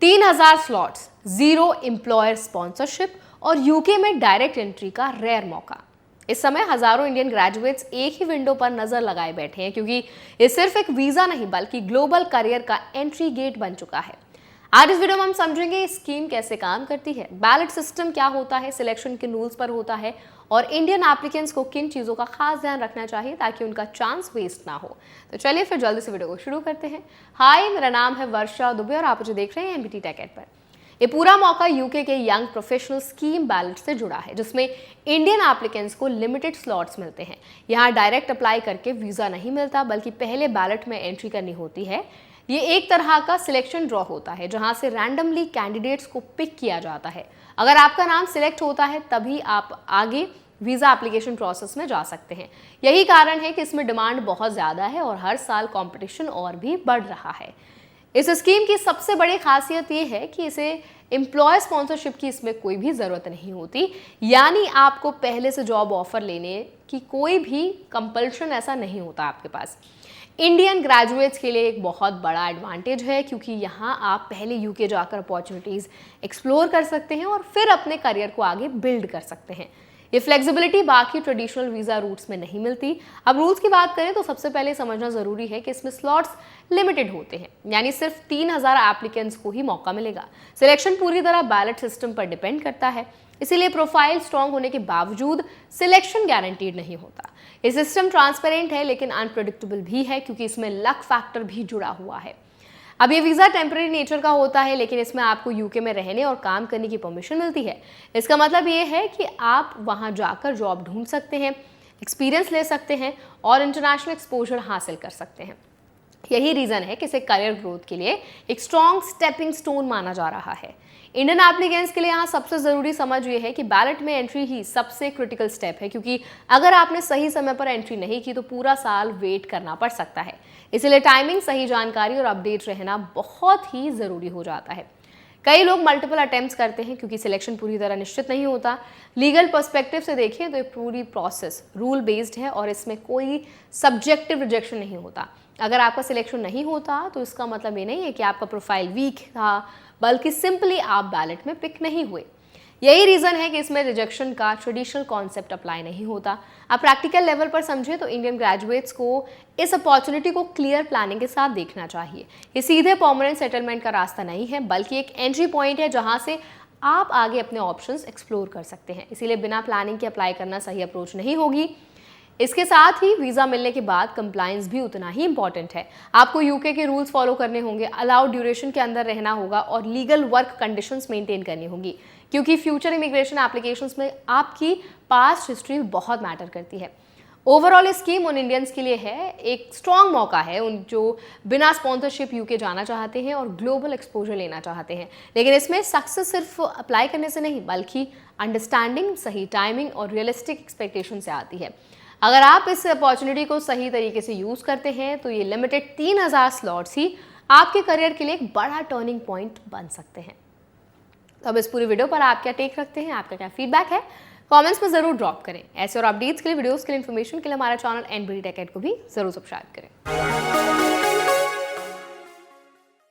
3000 slots, 0 employer sponsorship और UK में direct entry का रेयर मौका। इस समय हजारों इंडियन ग्रेजुएट्स एक ही विंडो पर नजर लगाए बैठे हैं, क्योंकि ये सिर्फ एक वीजा नहीं बल्कि ग्लोबल करियर का एंट्री गेट बन चुका है। आज इस वीडियो में हम समझेंगे स्कीम कैसे काम करती है, बैलेट सिस्टम क्या होता है, सिलेक्शन किन रूल्स पर होता है और इंडियन एप्लीकेंट्स को किन चीज़ों का खास ध्यान रखना चाहिए ताकि उनका चांस वेस्ट ना हो। तो चलिए फिर जल्दी से वीडियो को शुरू करते हैं। हाय, मेरा नाम है वर्षा दुबे और आप मुझे देख रहे हैं एमबीटी टेक एड पर। ये पूरा मौका यूके के यंग प्रोफेशनल स्कीम बैलेट से जुड़ा है, जिसमें इंडियन एप्लीकेंट्स को लिमिटेड स्लॉट्स मिलते हैं। यहाँ डायरेक्ट अप्लाई करके वीज़ा नहीं मिलता, बल्कि पहले बैलेट में एंट्री करनी होती है। ये एक तरह का सिलेक्शन ड्रॉ होता है, जहां से रैंडमली कैंडिडेट्स को पिक किया जाता है। अगर आपका नाम सिलेक्ट होता है तभी आप आगे वीज़ा एप्लीकेशन प्रोसेस में जा सकते हैं। यही कारण है कि इसमें डिमांड बहुत ज़्यादा है और हर साल कंपटीशन और भी बढ़ रहा है। इस स्कीम की सबसे बड़ी खासियत ये है कि इसे एम्प्लॉय स्पॉन्सरशिप की इसमें कोई भी ज़रूरत नहीं होती, यानी आपको पहले से जॉब ऑफर लेने की कोई भी कंपल्शन ऐसा नहीं होता आपके पास। इंडियन ग्रेजुएट्स के लिए एक बहुत बड़ा एडवांटेज है, क्योंकि यहाँ आप पहले यूके जाकर अपॉर्चुनिटीज़ एक्सप्लोर कर सकते हैं और फिर अपने करियर को आगे बिल्ड कर सकते हैं। ये फ्लेक्सिबिलिटी बाकी ट्रेडिशनल वीज़ा रूट्स में नहीं मिलती। अब रूल्स की बात करें तो सबसे पहले समझना ज़रूरी है कि इसमें स्लॉट्स लिमिटेड होते हैं, यानी सिर्फ 3000 एप्लीकेंट्स को ही मौका मिलेगा। सिलेक्शन पूरी तरह बैलेट सिस्टम पर डिपेंड करता है, इसीलिए प्रोफाइल स्ट्रॉन्ग होने के बावजूद सिलेक्शन गारंटीड नहीं होता। ये सिस्टम ट्रांसपेरेंट है लेकिन अनप्रेडिक्टेबल भी है, क्योंकि इसमें लक फैक्टर भी जुड़ा हुआ है। अब ये वीज़ा टेम्परेरी नेचर का होता है, लेकिन इसमें आपको यूके में रहने और काम करने की परमिशन मिलती है। इसका मतलब ये है कि आप वहाँ जाकर जॉब ढूंढ सकते हैं, एक्सपीरियंस ले सकते हैं और इंटरनेशनल एक्सपोजर हासिल कर सकते हैं। यही रीज़न है कि इसे करियर ग्रोथ के लिए एक स्ट्रॉन्ग स्टेपिंग स्टोन माना जा रहा है। इंडियन एप्लीकेंट्स के लिए यहाँ सबसे ज़रूरी समझ ये है कि बैलेट में एंट्री ही सबसे क्रिटिकल स्टेप है, क्योंकि अगर आपने सही समय पर एंट्री नहीं की तो पूरा साल वेट करना पड़ सकता है। इसलिए टाइमिंग, सही जानकारी और अपडेट रहना बहुत ही ज़रूरी हो जाता है। कई लोग मल्टीपल अटेम्प्ट्स करते हैं क्योंकि सिलेक्शन पूरी तरह निश्चित नहीं होता। लीगल पर्सपेक्टिव से देखें तो ये पूरी प्रोसेस रूल बेस्ड है और इसमें कोई सब्जेक्टिव रिजेक्शन नहीं होता। अगर आपका सिलेक्शन नहीं होता तो इसका मतलब ये नहीं है कि आपका प्रोफाइल वीक था, बल्कि सिंपली आप बैलेट में पिक नहीं हुए। यही रीज़न है कि इसमें रिजेक्शन का ट्रेडिशनल कॉन्सेप्ट अप्लाई नहीं होता। आप प्रैक्टिकल लेवल पर समझें तो इंडियन ग्रेजुएट्स को इस अपॉर्चुनिटी को क्लियर प्लानिंग के साथ देखना चाहिए। ये सीधे परमानेंट सेटलमेंट का रास्ता नहीं है, बल्कि एक एंट्री पॉइंट है जहां से आप आगे अपने ऑप्शंस एक्सप्लोर कर सकते हैं। इसीलिए बिना प्लानिंग के अप्लाई करना सही अप्रोच नहीं होगी। इसके साथ ही वीज़ा मिलने के बाद कंप्लायंस भी उतना ही इंपॉर्टेंट है। आपको यूके के रूल्स फॉलो करने होंगे, अलाउड ड्यूरेशन के अंदर रहना होगा और लीगल वर्क कंडीशंस मेंटेन करनी होगी, क्योंकि फ्यूचर इमिग्रेशन एप्लीकेशंस में आपकी पास्ट हिस्ट्री बहुत मैटर करती है। ओवरऑल स्कीम उन इंडियंस के लिए है एक स्ट्रॉन्ग मौका है, उन जो बिना स्पॉन्सरशिप यूके जाना चाहते हैं और ग्लोबल एक्सपोजर लेना चाहते हैं। लेकिन इसमें सक्सेस सिर्फ अप्लाई करने से नहीं, बल्कि अंडरस्टैंडिंग, सही टाइमिंग और रियलिस्टिक एक्सपेक्टेशन से आती है। अगर आप इस अपॉर्चुनिटी को सही तरीके से यूज़ करते हैं तो ये लिमिटेड 3000 स्लॉट्स ही आपके करियर के लिए एक बड़ा टर्निंग पॉइंट बन सकते हैं। तो अब इस पूरी वीडियो पर आप क्या टेक रखते हैं, आपका क्या फीडबैक है, कमेंट्स में ज़रूर ड्रॉप करें। ऐसे और अपडेट्स के लिए, वीडियोस के लिए, इन्फॉर्मेशन के लिए हमारा चैनल एमबीटी टेक एड को भी ज़रूर सब्सक्राइब करें।